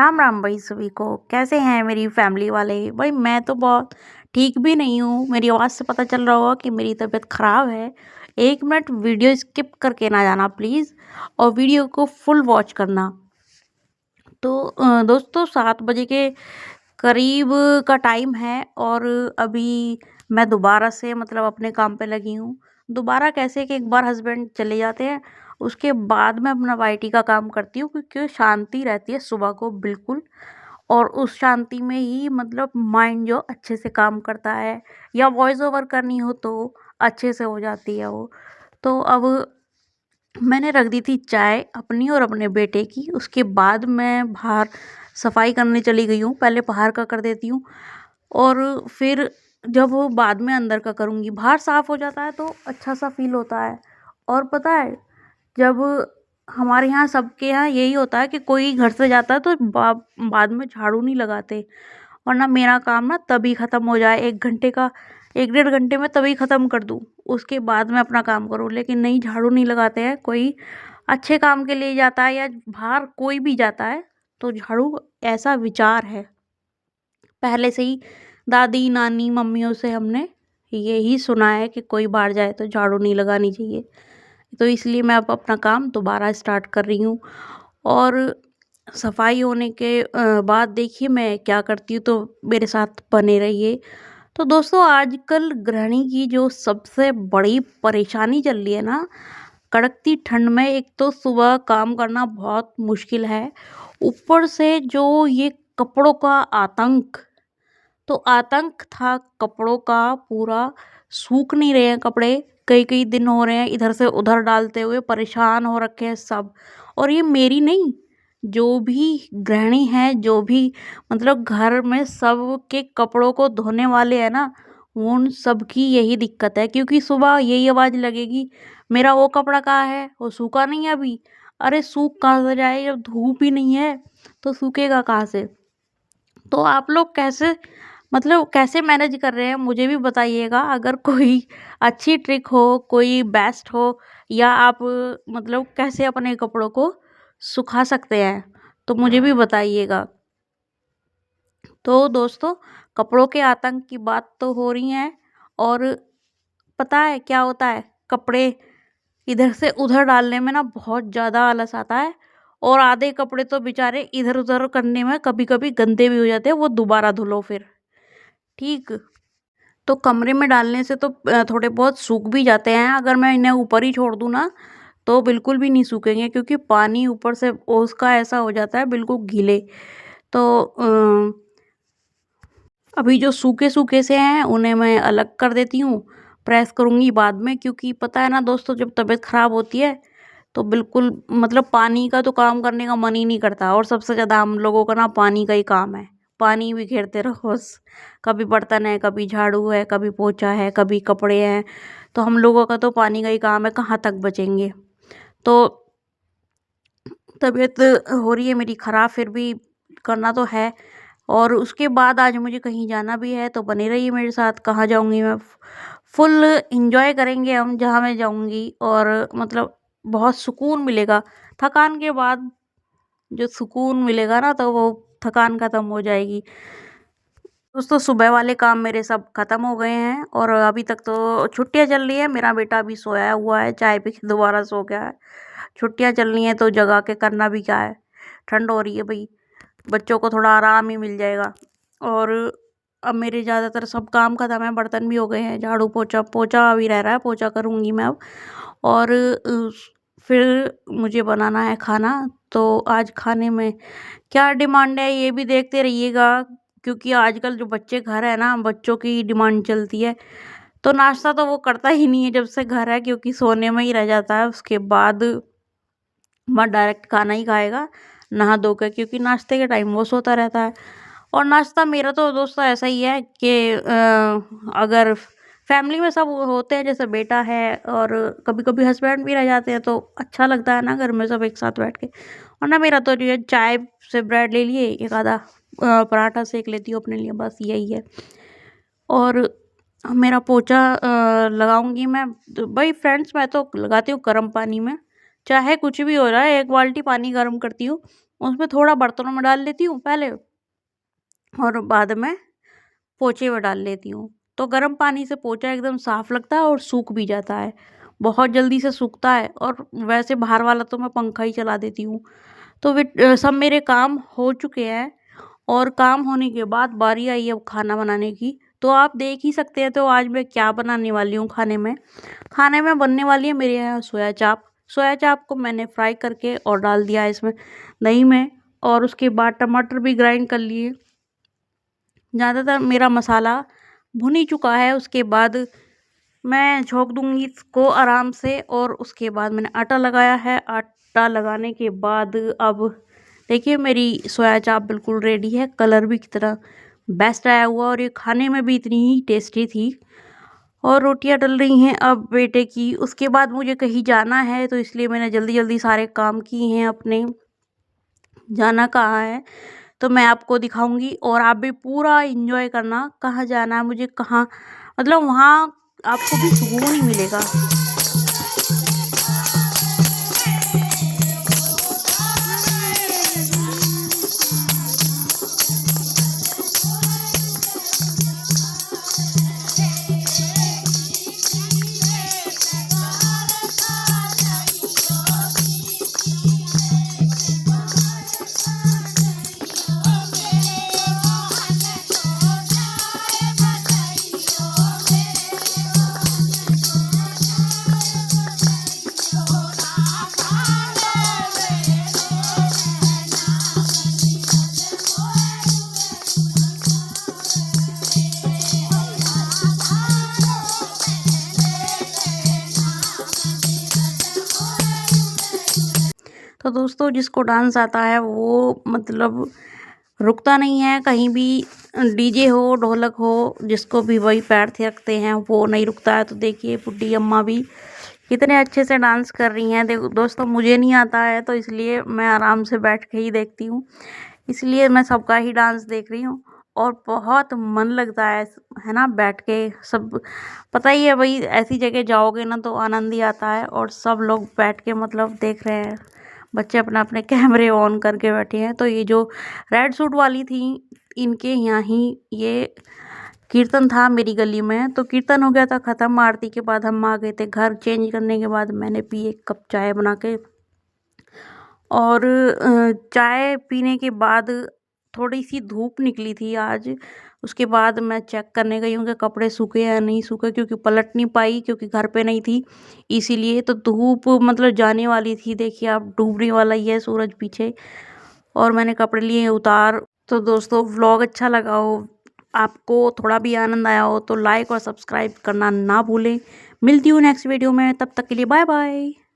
राम राम भाई सभी को। कैसे हैं मेरी फैमिली वाले? भाई मैं तो बहुत ठीक भी नहीं हूँ। मेरी आवाज़ से पता चल रहा होगा कि मेरी तबीयत ख़राब है। 1 मिनट वीडियो स्किप करके ना जाना प्लीज़, और वीडियो को फुल वॉच करना। तो दोस्तों 7 बजे के करीब का टाइम है, और अभी मैं दोबारा से मतलब अपने काम पे लगी हूँ। दोबारा कैसे कि एक बार हस्बैंड चले जाते हैं, उसके बाद मैं अपना वाईटी का काम करती हूँ, क्योंकि शांति रहती है सुबह को बिल्कुल। और उस शांति में ही मतलब माइंड जो अच्छे से काम करता है, या वॉइस ओवर करनी हो तो अच्छे से हो जाती है वो। तो अब मैंने रख दी थी चाय अपनी और अपने बेटे की। उसके बाद मैं बाहर सफाई करने चली गई हूँ। पहले बाहर का कर देती हूँ, और फिर जब वो बाद में अंदर का करूँगी। बाहर साफ हो जाता है तो अच्छा सा फील होता है। और पता है, जब हमारे यहाँ सबके यहाँ यही होता है कि कोई घर से जाता है तो बाद में झाड़ू नहीं लगाते, वरना मेरा काम ना तभी ख़त्म हो जाए। 1 घंटे का, 1 डेढ़ घंटे में तभी ख़त्म कर दूँ, उसके बाद मैं अपना काम करूँ। लेकिन नहीं, झाड़ू नहीं लगाते हैं। कोई अच्छे काम के लिए जाता है या बाहर कोई भी जाता है तो झाड़ू, ऐसा विचार है पहले से ही दादी नानी मम्मियों से हमने यही सुना है कि कोई बाहर जाए तो झाड़ू नहीं लगानी चाहिए। तो इसलिए मैं अब अपना काम दोबारा स्टार्ट कर रही हूँ। और सफाई होने के बाद देखिए मैं क्या करती हूँ, तो मेरे साथ बने रहिए। तो दोस्तों आजकल गृहिणी की जो सबसे बड़ी परेशानी चल रही है ना, कड़कती ठंड में एक तो सुबह काम करना बहुत मुश्किल है, ऊपर से जो ये कपड़ों का आतंक। तो आतंक था कपड़ों का पूरा। सूख नहीं रहे हैं कपड़े, कई कई दिन हो रहे हैं इधर से उधर डालते हुए, परेशान हो रखे हैं सब। और ये मेरी नहीं, जो भी गृहिणी है, जो भी मतलब घर में सब के कपड़ों को धोने वाले हैं ना, उन सब की यही दिक्कत है। क्योंकि सुबह यही आवाज़ लगेगी, मेरा वो कपड़ा कहाँ है, वो सूखा नहीं है अभी। अरे सूख कहाँ से जाए, जब धूप ही नहीं है तो सूखेगा कहाँ से? तो आप लोग कैसे मतलब कैसे मैनेज कर रहे हैं, मुझे भी बताइएगा। अगर कोई अच्छी ट्रिक हो, कोई बेस्ट हो, या आप मतलब कैसे अपने कपड़ों को सुखा सकते हैं, तो मुझे भी बताइएगा। तो दोस्तों, कपड़ों के आतंक की बात तो हो रही है, और पता है क्या होता है, कपड़े इधर से उधर डालने में ना बहुत ज़्यादा आलस आता है। और आधे कपड़े तो बेचारे इधर उधर करने में कभी कभी गंदे भी हो जाते हैं, वो दोबारा धुलो फिर। ठीक। तो कमरे में डालने से तो थोड़े बहुत सूख भी जाते हैं। अगर मैं इन्हें ऊपर ही छोड़ दूँ ना, तो बिल्कुल भी नहीं सूखेंगे, क्योंकि पानी ऊपर से ओस का ऐसा हो जाता है बिल्कुल गीले। तो अभी जो सूखे सूखे से हैं उन्हें मैं अलग कर देती हूँ, प्रेस करूँगी बाद में। क्योंकि पता है ना दोस्तों, जब तबीयत ख़राब होती है तो बिल्कुल मतलब पानी का तो काम करने का मन ही नहीं करता। और सबसे ज़्यादा हम लोगों का ना पानी का ही काम है, पानी बिखेरते रहो बस। कभी बर्तन है, कभी झाड़ू है, कभी पोछा है, कभी कपड़े हैं। तो हम लोगों का तो पानी का ही काम है, कहाँ तक बचेंगे। तो तबीयत हो रही है मेरी ख़राब, फिर भी करना तो है। और उसके बाद आज मुझे कहीं जाना भी है, तो बने रहिए मेरे साथ। कहाँ जाऊँगी मैं, फुल एंजॉय करेंगे हम जहाँ मैं जाऊँगी। और मतलब बहुत सुकून मिलेगा। थकान के बाद जो सुकून मिलेगा ना, तो वो थकान ख़त्म हो जाएगी। दोस्तों सुबह वाले काम मेरे सब खत्म हो गए हैं, और अभी तक तो छुट्टियां चल रही है। मेरा बेटा अभी सोया हुआ है, चाय पी के दोबारा सो गया है। छुट्टियां चल रही हैं तो जगा के करना भी क्या है, ठंड हो रही है भाई, बच्चों को थोड़ा आराम ही मिल जाएगा। और अब मेरे ज़्यादातर सब काम खत्म है, बर्तन भी हो गए हैं, झाड़ू पोछा पोछा अभी रह रहा है, पोछा करूँगी मैं अब। और फिर मुझे बनाना है खाना। तो आज खाने में क्या डिमांड है ये भी देखते रहिएगा, क्योंकि आजकल जो बच्चे घर है ना, बच्चों की डिमांड चलती है। तो नाश्ता तो वो करता ही नहीं है जब से घर है, क्योंकि सोने में ही रह जाता है। उसके बाद वह डायरेक्ट खाना ही खाएगा नहा धो कर, क्योंकि नाश्ते के टाइम वो सोता रहता है। और नाश्ता मेरा तो दोस्तों ऐसा ही है कि अगर फैमिली में सब होते हैं, जैसे बेटा है और कभी कभी हस्बैंड भी रह जाते हैं, तो अच्छा लगता है ना घर में सब एक साथ बैठ के। और ना मेरा तो जो है, चाय से ब्रेड ले लिए, एक आधा पराठा सेक लेती हूँ अपने लिए, बस यही है। और मेरा पोछा लगाऊंगी मैं, तो भाई फ्रेंड्स मैं तो लगाती हूँ गर्म पानी में, चाहे कुछ भी हो रहा है। 1 बाल्टी पानी गर्म करती हूँ, उसमें थोड़ा बर्तनों में डाल लेती हूँ पहले और बाद में पोंछे में डाल लेती हूँ। तो गर्म पानी से पोंछा एकदम साफ लगता है और सूख भी जाता है, बहुत जल्दी से सूखता है। और वैसे बाहर वाला तो मैं पंखा ही चला देती हूँ। तो सब मेरे काम हो चुके हैं और काम होने के बाद बारी आई अब खाना बनाने की। तो आप देख ही सकते हैं तो आज मैं क्या बनाने वाली हूँ खाने में। खाने में बनने वाली है मेरे यहाँ सोया चाप। सोया चाप को मैंने फ्राई करके और डाल दिया है इसमें दही में, और उसके बाद टमाटर भी ग्राइंड कर लिए। ज़्यादातर मेरा मसाला भुन ही चुका है। उसके बाद मैं झोंक दूंगी इसको आराम से, और उसके बाद मैंने आटा लगाया है। आटा लगाने के बाद अब देखिए मेरी सोया चाप बिल्कुल रेडी है। कलर भी कितना बेस्ट आया हुआ और ये खाने में भी इतनी ही टेस्टी थी। और रोटियां डल रही हैं अब बेटे की। उसके बाद मुझे कहीं जाना है तो इसलिए मैंने जल्दी जल्दी सारे काम किए हैं अपने। जाना कहाँ है तो मैं आपको दिखाऊंगी और आप भी पूरा एंजॉय करना। कहाँ जाना है मुझे, कहाँ मतलब वहाँ आपको भी सुकून ही मिलेगा। तो दोस्तों जिसको डांस आता है वो मतलब रुकता नहीं है कहीं भी। डीजे हो ढोलक हो जिसको भी वही पैर थिरकते हैं, वो नहीं रुकता है। तो देखिए बुड्ढी अम्मा भी कितने अच्छे से डांस कर रही हैं। देखो दोस्तों मुझे नहीं आता है तो इसलिए मैं आराम से बैठ के ही देखती हूँ, इसलिए मैं सबका ही डांस देख रही हूँ। और बहुत मन लगता है ना बैठ के। सब पता ही है भाई, ऐसी जगह जाओगे ना तो आनंद ही आता है। और सब लोग बैठ के मतलब देख रहे हैं, बच्चे अपने अपने कैमरे ऑन करके बैठे हैं। तो ये जो रेड सूट वाली थी इनके यहाँ ही ये कीर्तन था मेरी गली में। तो कीर्तन हो गया था ख़त्म, आरती के बाद हम आ गए थे घर। चेंज करने के बाद मैंने पी एक कप चाय बना के। और चाय पीने के बाद थोड़ी सी धूप निकली थी आज। उसके बाद मैं चेक करने गई हूँ कि कपड़े सूखे या नहीं सूखे, क्योंकि पलट नहीं पाई क्योंकि घर पे नहीं थी इसीलिए। तो धूप मतलब जाने वाली थी, देखिए आप डूबने वाला ही है सूरज पीछे। और मैंने कपड़े लिए उतार। तो दोस्तों व्लॉग अच्छा लगा हो, आपको थोड़ा भी आनंद आया हो तो लाइक और सब्सक्राइब करना ना भूलें। मिलती हूँ नेक्स्ट वीडियो में, तब तक के लिए बाय बाय।